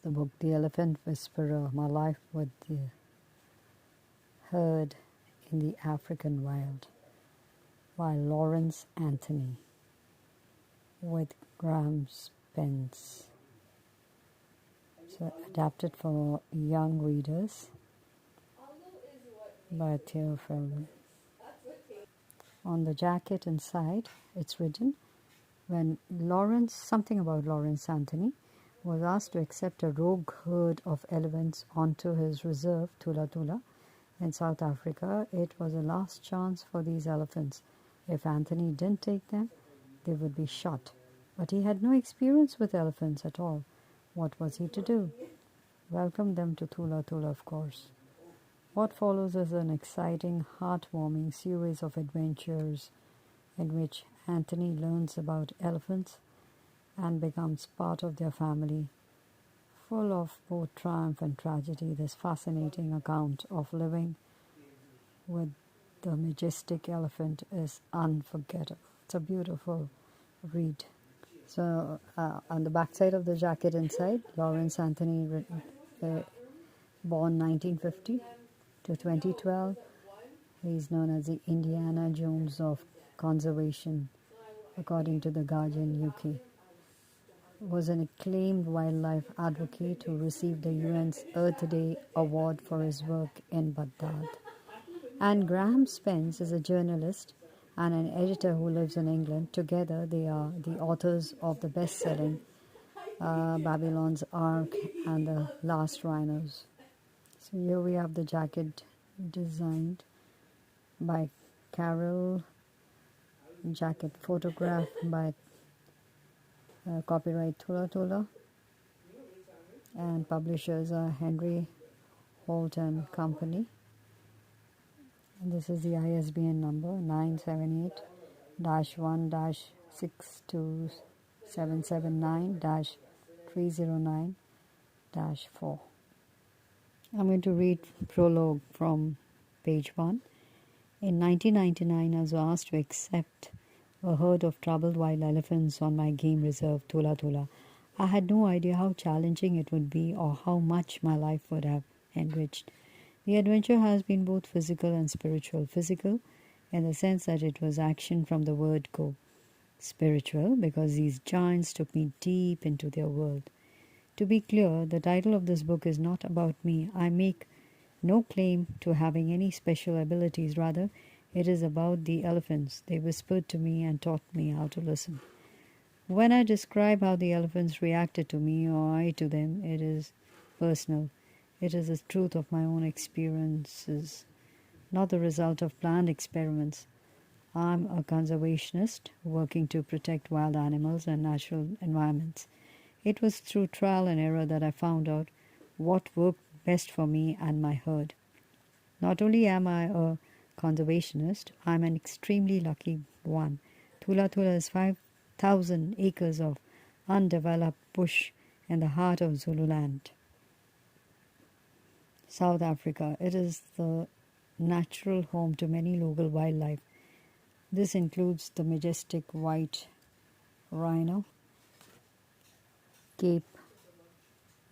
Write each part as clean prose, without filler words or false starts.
the book The Elephant Whisperer, My Life with the Herd in the African Wild by Lawrence Anthony with Graham Spence. So adapted for young readers by Theo Feldman. On the jacket inside, it's written, when something about Lawrence Anthony, was asked to accept a rogue herd of elephants onto his reserve, Tula Tula, in South Africa, it was a last chance for these elephants. If Anthony didn't take them, they would be shot. But he had no experience with elephants at all. What was he to do? Welcome them to Tula Tula, of course. What follows is an exciting, heartwarming series of adventures in which Anthony learns about elephants and becomes part of their family. Full of both triumph and tragedy, this fascinating account of living with the majestic elephant is unforgettable. It's a beautiful read. So on the back side of the jacket inside, Lawrence Anthony, born 1950 to 2012. He's known as the Indiana Jones of conservation, according to the Guardian UK. Was an acclaimed wildlife advocate who received the UN's Earth Day Award for his work in Baghdad. And Graham Spence is a journalist and an editor who lives in England. Together, they are the authors of the best-selling Babylon's Ark and The Last Rhinos. So here we have the jacket designed by Carol, jacket photographed by copyright Tula Tula, and publishers are Henry Holt and Company. And this is the ISBN number 978-1-62779-309-4. I'm going to read prologue from page 1. In 1999, I was asked to accept a herd of troubled wild elephants on my game reserve, Tula Tula. I had no idea how challenging it would be or how much my life would have enriched. The adventure has been both physical and spiritual. Physical, in the sense that it was action from the word go. Spiritual, because these giants took me deep into their world. To be clear, the title of this book is not about me. I make no claim to having any special abilities. Rather, it is about the elephants. They whispered to me and taught me how to listen. When I describe how the elephants reacted to me or I to them, it is personal. It is the truth of my own experiences, not the result of planned experiments. I'm a conservationist working to protect wild animals and natural environments. It was through trial and error that I found out what worked best for me and my herd. Not only am I a conservationist, I'm an extremely lucky one. Tula Tula is 5,000 acres of undeveloped bush in the heart of Zululand, South Africa. It is the natural home to many local wildlife. This includes the majestic white rhino, Cape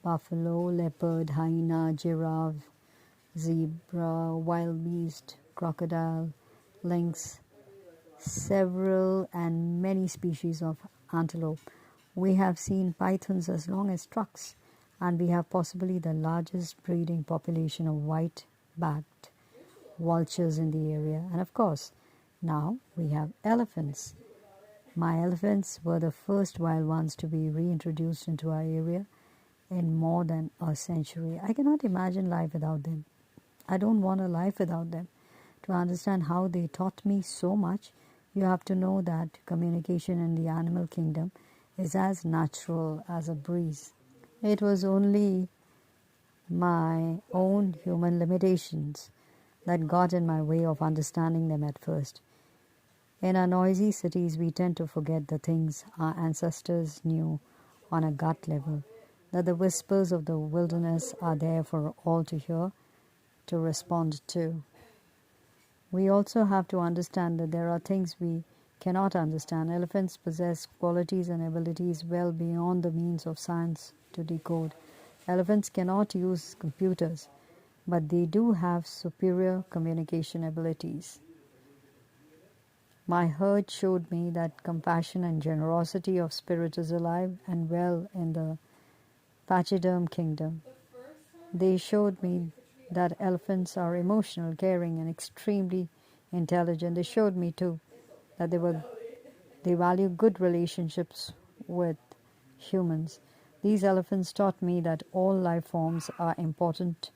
buffalo, leopard, hyena, giraffe, zebra, wild beast, crocodile, lynx, several and many species of antelope. We have seen pythons as long as trucks, and we have possibly the largest breeding population of white-backed vultures in the area. And of course, now we have elephants. My elephants were the first wild ones to be reintroduced into our area in more than a century. I cannot imagine life without them. I don't want a life without them. To understand how they taught me so much, you have to know that communication in the animal kingdom is as natural as a breeze. It was only my own human limitations that got in my way of understanding them at first. In our noisy cities, we tend to forget the things our ancestors knew on a gut level, that the whispers of the wilderness are there for all to hear, to respond to. We also have to understand that there are things we cannot understand. Elephants possess qualities and abilities well beyond the means of science to decode. Elephants cannot use computers, but they do have superior communication abilities. My herd showed me that compassion and generosity of spirit is alive and well in the Pachyderm kingdom. They showed me that elephants are emotional, caring, and extremely intelligent. They showed me too that they value good relationships with humans. These elephants taught me that all life forms are important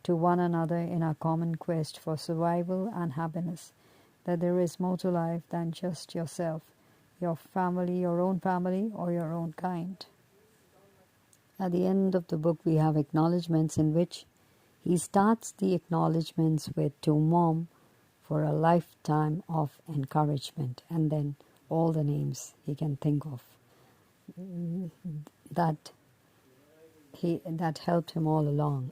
to one another in our common quest for survival and happiness, that there is more to life than just yourself, your family, your own family, or your own kind. At the end of the book, we have acknowledgements in which he starts the acknowledgements with to mom for a lifetime of encouragement, and then all the names he can think of that that helped him all along.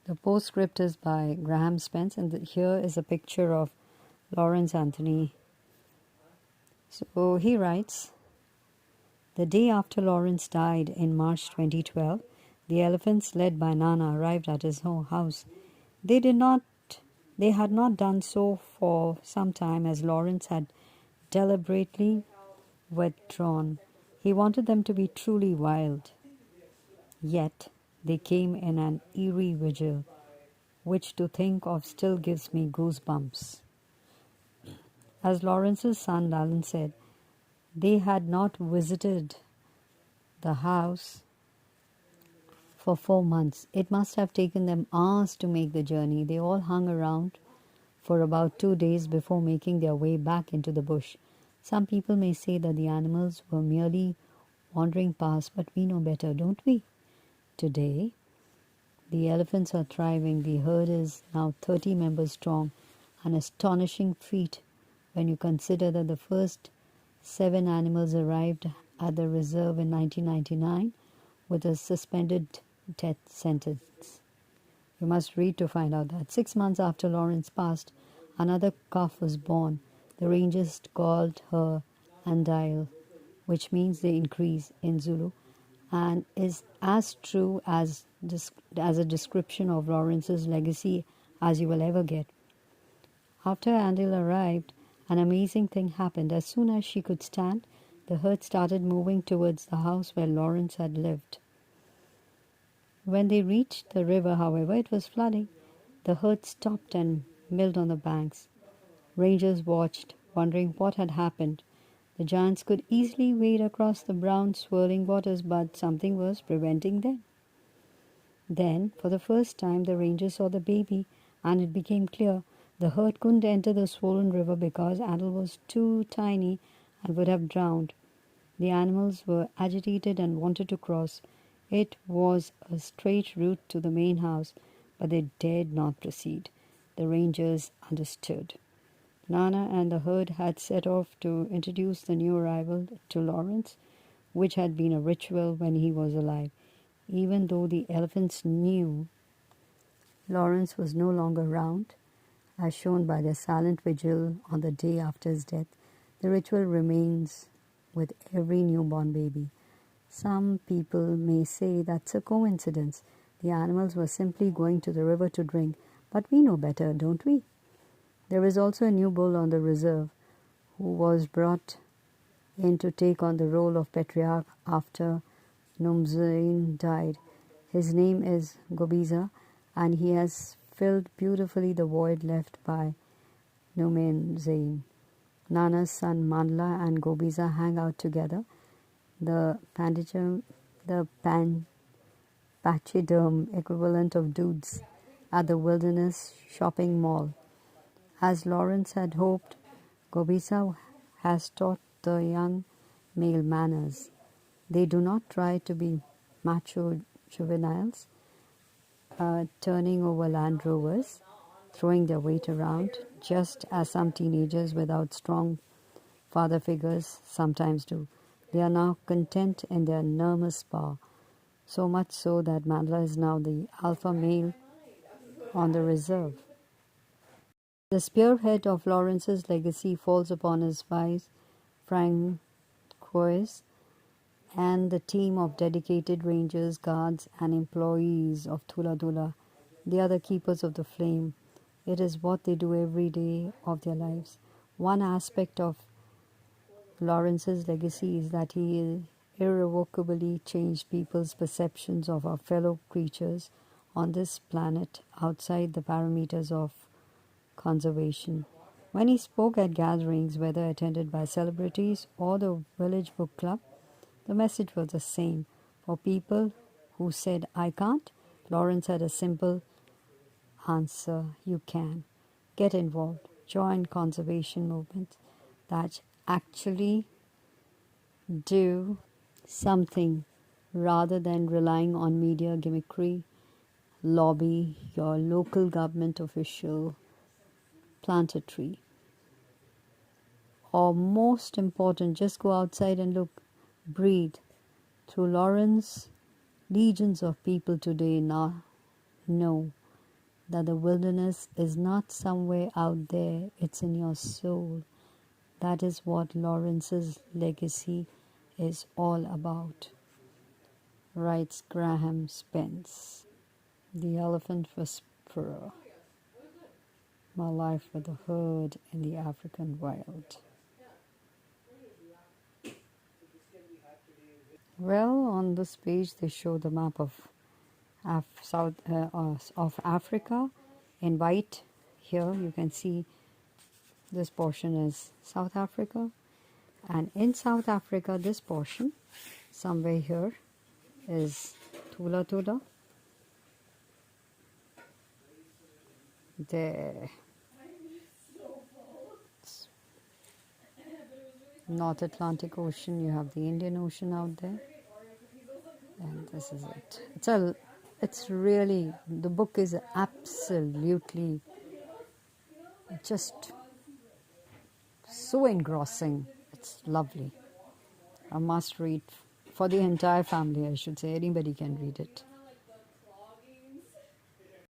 The postscript is by Graham Spence, and here is a picture of Lawrence Anthony. So he writes, the day after Lawrence died in March 2012, the elephants led by Nana arrived at his house. They had not done so for some time, as Lawrence had deliberately withdrawn. He wanted them to be truly wild. Yet they came in an eerie vigil, which to think of still gives me goosebumps. As Lawrence's son Alan said, they had not visited the house for 4 months. It must have taken them hours to make the journey. They all hung around for about 2 days before making their way back into the bush. Some people may say that the animals were merely wandering past, but we know better, don't we? Today, the elephants are thriving. The herd is now 30 members strong, an astonishing feat when you consider that the first 7 animals arrived at the reserve in 1999 with a suspended death sentence. You must read to find out that 6 months after Lawrence passed, another calf was born. The rangers called her Andile, which means they increase in Zulu, and is as true as a description of Lawrence's legacy as you will ever get. After Andile arrived, an amazing thing happened. As soon as she could stand, the herd started moving towards the house where Lawrence had lived. When they reached the river, however, it was flooding. The herd stopped and milled on the banks. Rangers watched, wondering what had happened. The giants could easily wade across the brown, swirling waters, but something was preventing them. Then, for the first time, the rangers saw the baby, and it became clear the herd couldn't enter the swollen river because Adel was too tiny and would have drowned. The animals were agitated and wanted to cross. It was a straight route to the main house, but they dared not proceed. The rangers understood. Nana and the herd had set off to introduce the new arrival to Lawrence, which had been a ritual when he was alive. Even though the elephants knew Lawrence was no longer around, as shown by their silent vigil on the day after his death, the ritual remains with every newborn baby. Some people may say that's a coincidence. The animals were simply going to the river to drink, but we know better, don't we? There is also a new bull on the reserve who was brought in to take on the role of patriarch after Numzain died. His name is Gobiza, and he has filled beautifully the void left by Numzain. Nana's son Mandla and Gobiza hang out together. The pachyderm equivalent of dudes at the Wilderness Shopping Mall. As Lawrence had hoped, Gobiza has taught the young male manners. They do not try to be macho juveniles, turning over Land Rovers, throwing their weight around, just as some teenagers without strong father figures sometimes do. They are now content in their enormous power, so much so that Mandla is now the alpha male on the reserve. The spearhead of Lawrence's legacy falls upon his wife, Francoise. and the team of dedicated rangers, guards, and employees of Thula Thula. They are the keepers of the flame. It is what they do every day of their lives. One aspect of Lawrence's legacy is that he irrevocably changed people's perceptions of our fellow creatures on this planet outside the parameters of conservation. When he spoke at gatherings, whether attended by celebrities or the village book club, the message was the same. For people who said, I can't, Lawrence had a simple answer: you can. Get involved. Join conservation movements that actually do something rather than relying on media gimmickry. Lobby your local government official, plant a tree. Or most important, just go outside and look, breathe. Through Lawrence, legions of people today now know that the wilderness is not somewhere out there, it's in your soul. That is what Lawrence's legacy is all about, writes Graham Spence. The Elephant Whisperer. My life with the herd in the African wild. Well, on this page they show the map of of Africa in white. Here you can see this portion is South Africa, and in South Africa this portion somewhere here is Thula Thula. The North Atlantic Ocean, you have the Indian Ocean out there, and this is it. It's really, the book is absolutely just so engrossing. It's lovely. A must read for the entire family, I should say. Anybody can read it.